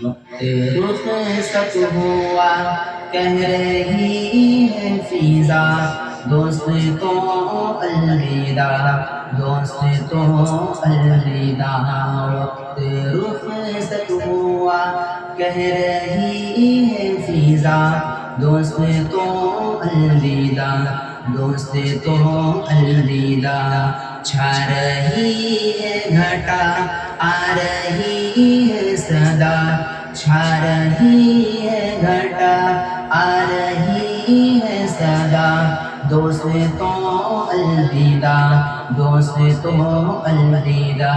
وقت رخصت ہوا کہہ رہی ہے فضا دوست تو الوداع دوست تو الوداع وقت رخصت ہوا کہہ رہی ہے فضا دوست تو الوداع دوست تو الوداع چھا رہی ہے گھٹا آ رہی ہے صدا چھا رہی ہے گھٹا آ رہی ہے صدا دوست تو الوداع دوست تو الوداع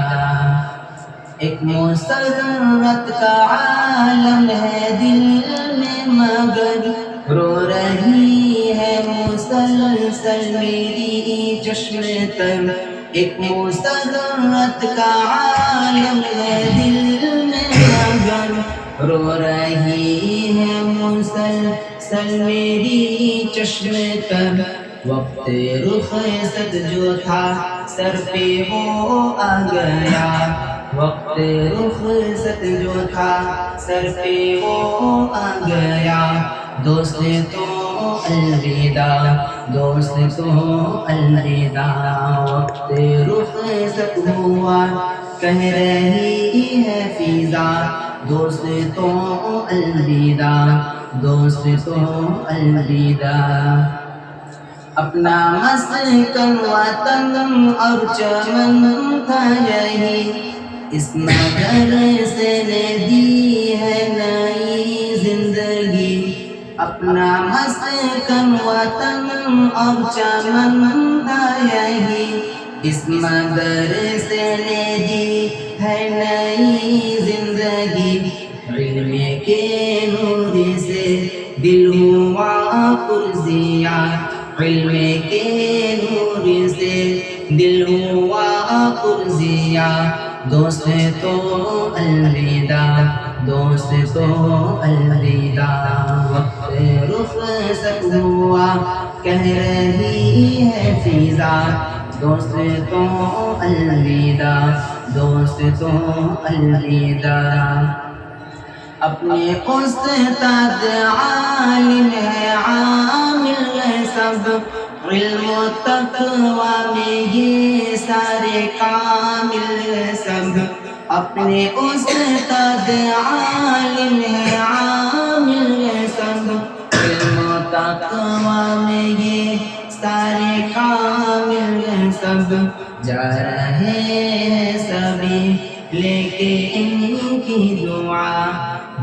ایک مسرت کا عالم ہے دل میں مگر رو رہی ہے مسلسل میری چشم تر ایک مسرت کا عالم ہے دل میں مگر رو رہی ہے مسلسل میری چشم تر وقت رخصت جو تھا سر پہ وہ آ گیا وقت رخصت جو تھا سر پہ وہ آ گیا دوست تو الوداع دوست تو الوداع وقت رخصت ہوا کہہ رہی ہے فضا دوست تو الوداع دوست تو الوداع اپنا مسکن وطن اور چمن تھا یہی اس نگر سے نے دی ہے نئی زندگی اپنا مسکن وطن اور چمن تھا یہی اس نگر سے نے دی ہے نئی زندگی علم کے نور سے دل ہوا پرزیا علم کے نور سے دل ہوا پرزیا دوست تو الوداع دوست تو الوداع وقت رخصت ہوا کہہ رہی ہے فضا دوست تو الوداع دوست تو الوداع اپنے استاد عالم ہے عامل ہے سب علم و تقوی میں یہ سارے کامل ہے سب اپنے استاد عالم ہے عامل ہے سب علم و تقوی میں یہ سارے کامل ہے سب جا رہے ہیں سبھی لے کے ان کی دعا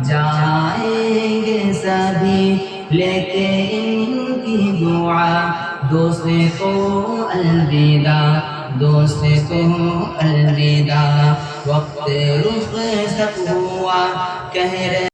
جائیں گے سبھی لے کے ان کی دعا دوست تو الوداع دوست تو الوداع وقت رخصت ہوا کہہ رہے